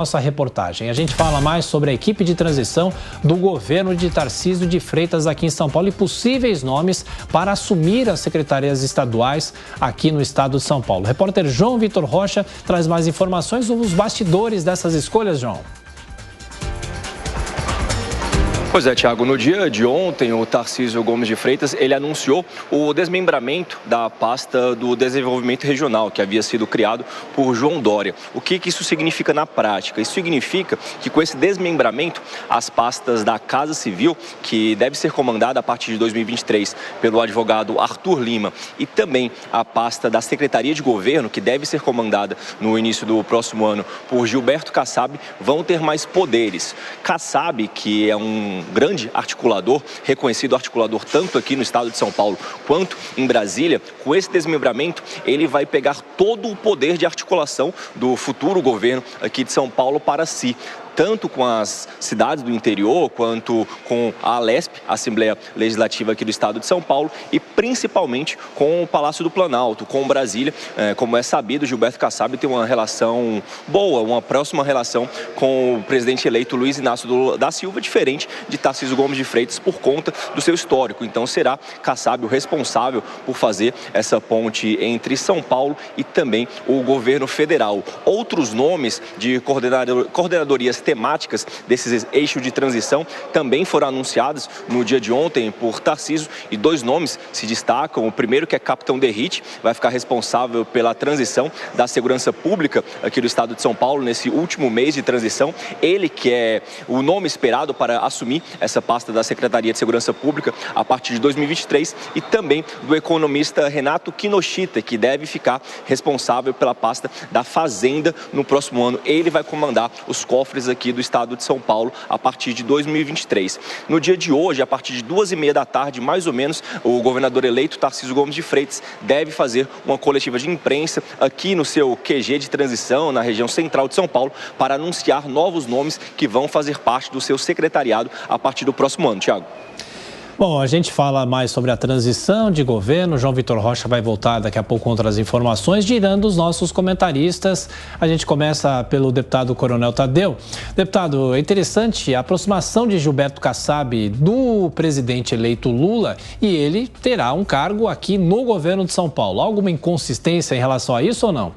Nossa reportagem. A gente fala mais sobre a equipe de transição do governo de Tarcísio de Freitas aqui em São Paulo e possíveis nomes para assumir as secretarias estaduais aqui no estado de São Paulo. O repórter João Vitor Rocha traz mais informações sobre os bastidores dessas escolhas, João. Pois é, Thiago, no dia de ontem, o Tarcísio Gomes de Freitas, ele anunciou o desmembramento da pasta do desenvolvimento regional, que havia sido criado por João Dória. O que isso significa na prática? Isso significa que com esse desmembramento, as pastas da Casa Civil, que deve ser comandada a partir de 2023 pelo advogado Arthur Lima, e também a pasta da Secretaria de Governo, que deve ser comandada no início do próximo ano por Gilberto Kassab, vão ter mais poderes. Kassab, que é um grande articulador, reconhecido articulador tanto aqui no estado de São Paulo quanto em Brasília, com esse desmembramento ele vai pegar todo o poder de articulação do futuro governo aqui de São Paulo para si, tanto com as cidades do interior, quanto com a Alesp, a Assembleia Legislativa aqui do estado de São Paulo, e principalmente com o Palácio do Planalto, com Brasília. Como é sabido, Gilberto Kassab tem uma relação boa, uma próxima relação com o presidente eleito Luiz Inácio da Silva, diferente de Tarcísio Gomes de Freitas por conta do seu histórico. Então será Kassab o responsável por fazer essa ponte entre São Paulo e também o governo federal. Outros nomes de coordenadorias temáticas desses eixos de transição também foram anunciados no dia de ontem por Tarcísio, e dois nomes se destacam. O primeiro, que é Capitão Derrite, vai ficar responsável pela transição da segurança pública aqui do estado de São Paulo nesse último mês de transição. Ele que é o nome esperado para assumir essa pasta da Secretaria de Segurança Pública a partir de 2023, e também do economista Renato Kinoshita, que deve ficar responsável pela pasta da Fazenda no próximo ano. Ele vai comandar os cofres aqui do estado de São Paulo a partir de 2023. No dia de hoje, a partir de 2h30 da tarde, mais ou menos, o governador eleito Tarcísio Gomes de Freitas deve fazer uma coletiva de imprensa aqui no seu QG de transição, na região central de São Paulo, para anunciar novos nomes que vão fazer parte do seu secretariado a partir do próximo ano, Thiago. Bom, a gente fala mais sobre a transição de governo. João Vitor Rocha vai voltar daqui a pouco com outras informações, girando os nossos comentaristas. A gente começa pelo deputado Coronel Tadeu. Deputado, é interessante a aproximação de Gilberto Kassab do presidente eleito Lula, e ele terá um cargo aqui no governo de São Paulo. Alguma inconsistência em relação a isso ou não?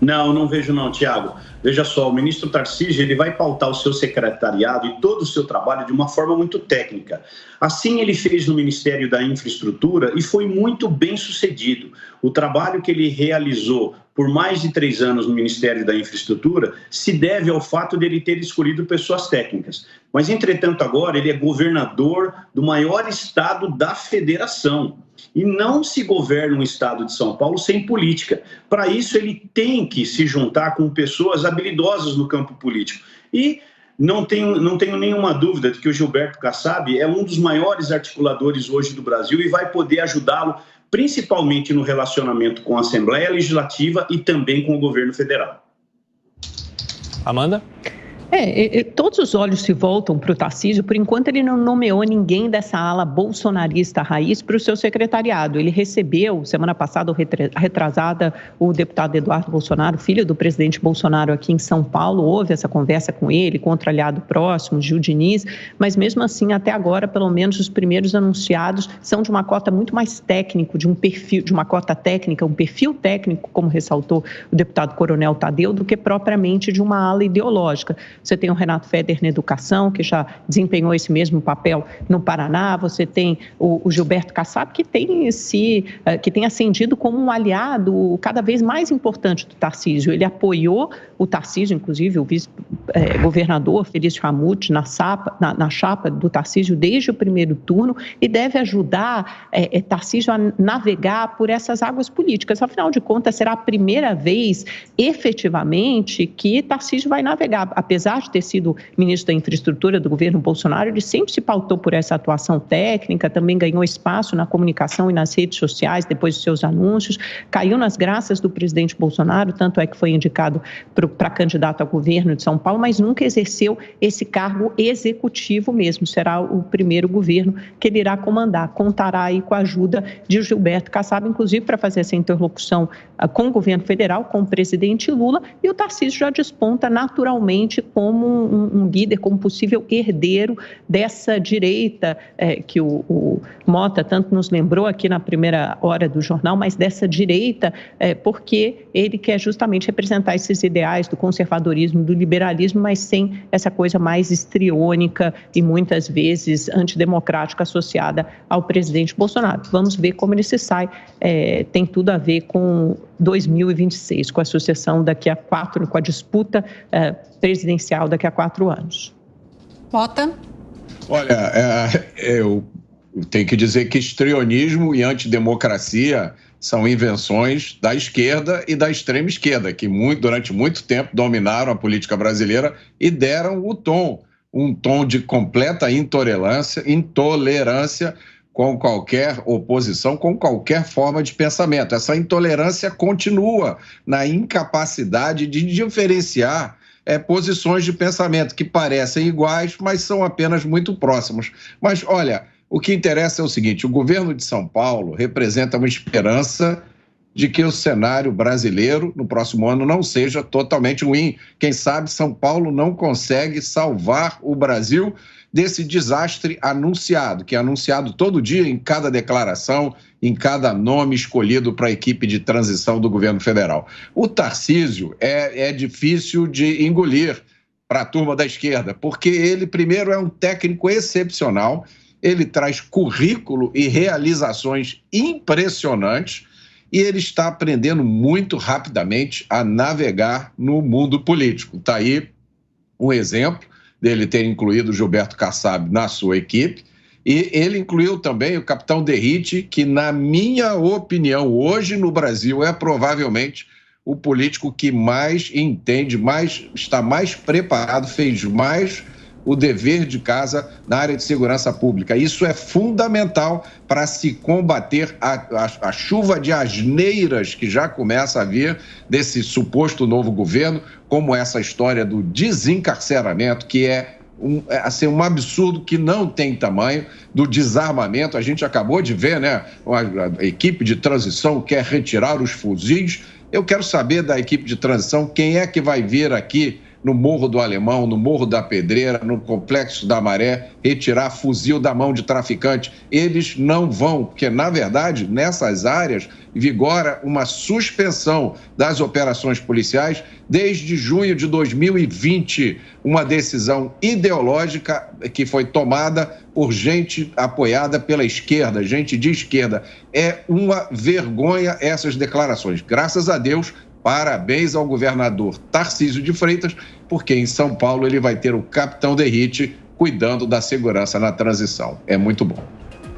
Não vejo não, Tiago. Veja só, o ministro Tarcísio ele vai pautar o seu secretariado e todo o seu trabalho de uma forma muito técnica. Assim ele fez no Ministério da Infraestrutura e foi muito bem sucedido. O trabalho que ele realizou por mais de 3 anos no Ministério da Infraestrutura se deve ao fato de ele ter escolhido pessoas técnicas. Mas, entretanto, agora ele é governador do maior estado da federação. E não se governa um estado de São Paulo sem política. Para isso, ele tem que se juntar com pessoas habilidosas no campo político. E não tenho nenhuma dúvida de que o Gilberto Kassab é um dos maiores articuladores hoje do Brasil e vai poder ajudá-lo, principalmente no relacionamento com a Assembleia Legislativa e também com o governo federal. Amanda? Todos os olhos se voltam para o Tarcísio. Por enquanto, ele não nomeou ninguém dessa ala bolsonarista raiz para o seu secretariado. Ele recebeu, semana passada ou retrasada, o deputado Eduardo Bolsonaro, filho do presidente Bolsonaro, aqui em São Paulo. Houve essa conversa com ele, com outro aliado próximo, Gil Diniz, mas mesmo assim, até agora, pelo menos os primeiros anunciados são de uma cota muito mais técnico, de um perfil, de uma cota técnica, um perfil técnico, como ressaltou o deputado Coronel Tadeu, do que propriamente de uma ala ideológica. Você tem o Renato Feder na educação, que já desempenhou esse mesmo papel no Paraná. Você tem o Gilberto Kassab, que tem ascendido como um aliado cada vez mais importante do Tarcísio. Ele apoiou o Tarcísio, inclusive o vice-governador Felício Ramute, na chapa do Tarcísio desde o primeiro turno, e deve ajudar Tarcísio a navegar por essas águas políticas. Afinal de contas, será a primeira vez, efetivamente, que Tarcísio vai navegar. Apesar de ter sido ministro da Infraestrutura do governo Bolsonaro, ele sempre se pautou por essa atuação técnica, também ganhou espaço na comunicação e nas redes sociais depois dos seus anúncios, caiu nas graças do presidente Bolsonaro, tanto é que foi indicado para candidato ao governo de São Paulo. Paulo, mas nunca exerceu esse cargo executivo mesmo. Será o primeiro governo que ele irá comandar. Contará aí com a ajuda de Gilberto Kassab, inclusive para fazer essa interlocução com o governo federal, com o presidente Lula, e o Tarcísio já desponta naturalmente como um líder, como possível herdeiro dessa direita que o Mota tanto nos lembrou aqui na primeira hora do jornal, mas dessa direita, porque ele quer justamente representar esses ideais do conservadorismo, do liberalismo, mas sem essa coisa mais histriônica e muitas vezes antidemocrática associada ao presidente Bolsonaro. Vamos ver como ele se sai. Tem tudo a ver com 2026, com a sucessão daqui a 4, com a disputa presidencial daqui a 4 anos. Mota? Olha, eu tenho que dizer que histrionismo e antidemocracia são invenções da esquerda e da extrema esquerda, que durante muito tempo dominaram a política brasileira e deram o tom, um tom de completa intolerância com qualquer oposição, com qualquer forma de pensamento. Essa intolerância continua na incapacidade de diferenciar posições de pensamento que parecem iguais, mas são apenas muito próximas. Mas, olha, o que interessa é o seguinte: o governo de São Paulo representa uma esperança de que o cenário brasileiro no próximo ano não seja totalmente ruim. Quem sabe São Paulo não consegue salvar o Brasil desse desastre anunciado, que é anunciado todo dia em cada declaração, em cada nome escolhido para a equipe de transição do governo federal. O Tarcísio é difícil de engolir para a turma da esquerda, porque ele, primeiro, é um técnico excepcional, ele traz currículo e realizações impressionantes, e ele está aprendendo muito rapidamente a navegar no mundo político. Está aí um exemplo dele ter incluído o Gilberto Kassab na sua equipe, e ele incluiu também o capitão Derrite, que, na minha opinião, hoje no Brasil é provavelmente o político que mais entende, está mais preparado, fez mais o dever de casa na área de segurança pública. Isso é fundamental para se combater a chuva de asneiras que já começa a vir desse suposto novo governo, como essa história do desencarceramento, que é um absurdo que não tem tamanho, do desarmamento. A gente acabou de ver, né? A equipe de transição quer retirar os fuzis. Eu quero saber da equipe de transição quem é que vai vir aqui no Morro do Alemão, no Morro da Pedreira, no Complexo da Maré, retirar fuzil da mão de traficante. Eles não vão, porque, na verdade, nessas áreas vigora uma suspensão das operações policiais desde junho de 2020, uma decisão ideológica que foi tomada por gente apoiada pela esquerda, gente de esquerda. É uma vergonha essas declarações. Graças a Deus, parabéns ao governador Tarcísio de Freitas, porque em São Paulo ele vai ter o capitão Derrite cuidando da segurança na transição. É muito bom.